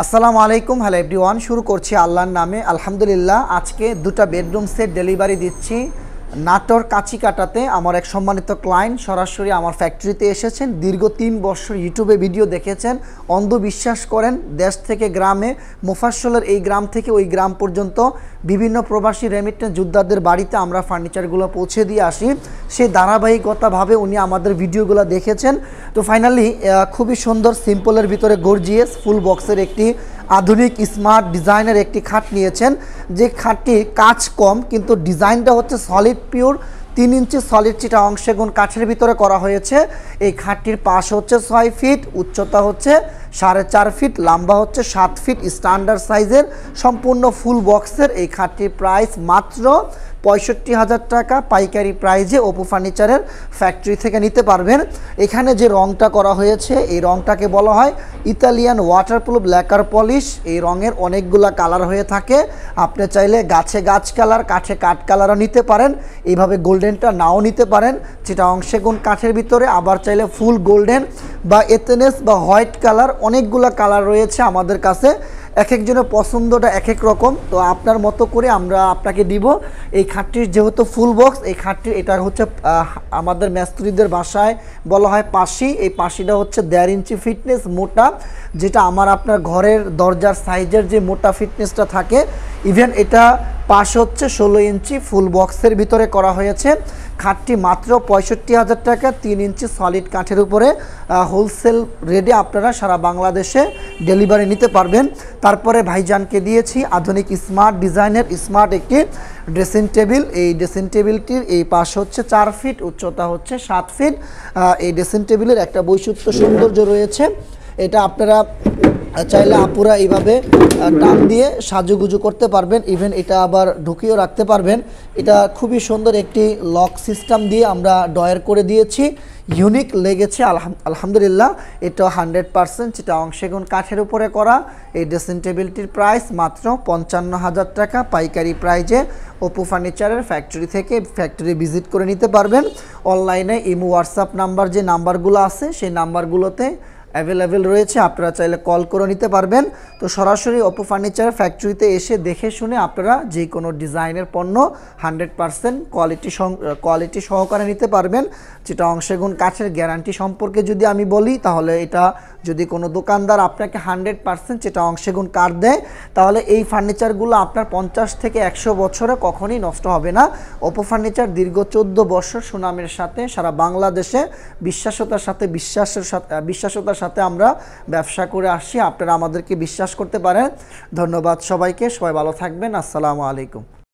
আসসালামু আলাইকুম, hello everyone. শুরু করছি আল্লাহর নামে। আলহামদুলিল্লাহ, আজকে দুটা বেডরুম সেট ডেলিভারি দিচ্ছি নাটোর কাঁচিকাটাতে। আমার এক সম্মানিত ক্লায়েন্ট সরাসরি আমার ফ্যাক্টরিতে এসেছেন। দীর্ঘ 3 বছর ইউটিউবে ভিডিও দেখেছেন, অন্ধবিশ্বাস করেন। দেশ থেকে গ্রামে, মোফাজ্জলের এই গ্রাম থেকে ওই গ্রাম পর্যন্ত বিভিন্ন প্রবাসী রেমিটেন্স যোদ্ধাদের বাড়িতে আমরা ফার্নিচারগুলো পৌঁছে দিয়ে আসি। সেই ধারাবাহিকতাভাবে উনি আমাদের ভিডিওগুলো দেখেছেন। তো ফাইনালি খুবই সুন্দর সিম্পলের ভিতরে গর্জিয়াস ফুল বক্সের একটি আধুনিক স্মার্ট ডিজাইনের একটি খাট নিয়েছেন। যে খাটটি কাজ কম কিন্তু ডিজাইনটা হচ্ছে সলিড পিওর 3 ইঞ্চি সলিড চিটাগং সেগুন কাঠের ভিতরে করা হয়েছে। এই খাটটির পাশ হচ্ছে 6 ফিট, উচ্চতা হচ্ছে 4.5 ফিট, লম্বা হচ্ছে 7 ফিট, স্ট্যান্ডার্ড সাইজের সম্পূর্ণ ফুল বক্সের এই খাটটির প্রাইস মাত্র 65,000 টাকা পাইকারি প্রাইজে অপু ফার্নিচারের ফ্যাক্টরি থেকে নিতে পারবেন। এখানে যে রংটা করা হয়েছে এই রংটাকে বলা হয় ইতালিয়ান ওয়াটারপ্রুফ ল্যাকার পলিশ। এই রঙের অনেকগুলা কালার হয়ে থাকে। আপনি চাইলে গাছে গাছ কালার, কাঠে কাঠ কালারও নিতে পারেন, এইভাবে গোল্ডেনটা নাও নিতে পারেন চিটাগং সেগুন কাঠের ভিতরে। আবার চাইলে ফুল গোল্ডেন বা এথেনেস বা হোয়াইট কালার, অনেকগুলা কালার রয়েছে আমাদের কাছে। এক একজনের পছন্দটা এক এক রকম, তো আপনার মতো করে আমরা আপনাকে দিব। এই খাটটির যেহেতু ফুল বক্স, এই খাটটির এটা হচ্ছে আমাদের মিস্ত্রিদের ভাষায় বলা হয় পাশি। এই পাশিটা হচ্ছে 1.5 ইঞ্চি ফিটনেস মোটা, যেটা আমার আপনার ঘরের দরজার সাইজের যে মোটা ফিটনেসটা থাকে। ইভেন এটা পাশ হচ্ছে 16 ইঞ্চি ফুল বক্সের ভিতরে করা হয়েছে। খাটটি মাত্র 65,000 টাকা 3 ইঞ্চি সলিড কাঠের উপরে হোলসেল রেটে আপনারা সারা বাংলাদেশে ডেলিভারি নিতে পারবেন। তারপরে ভাইজানকে দিয়েছি আধুনিক স্মার্ট ডিজাইনের স্মার্ট একটি ড্রেসিং টেবিল। এই ড্রেসিং টেবিলটির এই পাশ হচ্ছে 4 ফিট, উচ্চতা হচ্ছে 7 ফিট। এই ড্রেসিং টেবিলের একটা বৈশিষ্ট্য সৌন্দর্য রয়েছে, এটা আপনারা চাইলে আপুরা এইভাবে টান দিয়ে সাজুগুজু করতে পারবেন। ইভেন এটা আবার ঢুকিয়েও রাখতে পারবেন। এটা খুবই সুন্দর একটি লক সিস্টেম দিয়ে আমরা ডয়ার করে দিয়েছি, ইউনিক লেগেছে আলহামদুলিল্লাহ। এটা 100% চিটাগং সেগুন কাঠের উপরে করা। এই ড্রেসিং টেবিলটির প্রাইস মাত্র 55,000 টাকা পাইকারি প্রাইজে অপু ফার্নিচারের ফ্যাক্টরি থেকে ফ্যাক্টরি ভিজিট করে নিতে পারবেন। অনলাইনে ইমো হোয়াটসঅ্যাপ নাম্বার যে নাম্বারগুলো আছে সেই নাম্বারগুলোতে অ্যাভেলেবেল রয়েছে, আপনারা চাইলে কল করে নিতে পারবেন। তো সরাসরি অপু ফার্নিচার ফ্যাক্টরিতে এসে দেখে শুনে আপনারা যে কোনো ডিজাইনের পণ্য 100% কোয়ালিটি সহকারে নিতে পারবেন। চিটাগং সেগুন কাঠের গ্যারান্টি সম্পর্কে যদি আমি বলি, তাহলে এটা যদি কোনো দোকানদার আপনাকে 100% চিটাগং সেগুন কাঠ দেয়, তাহলে এই ফার্নিচারগুলো আপনার 50 থেকে 100 বছরে কখনোই নষ্ট হবে না। অপু ফার্নিচার দীর্ঘ 14 বছর সুনামের সাথে সারা বাংলাদেশে বিশ্বাসতার সাথে আমরা ব্যবসা করে আসছি। আপনারা আমাদেরকে বিশ্বাস করতে পারেন। ধন্যবাদ সবাইকে, সবাই ভালো থাকবেন। আসসালামু আলাইকুম।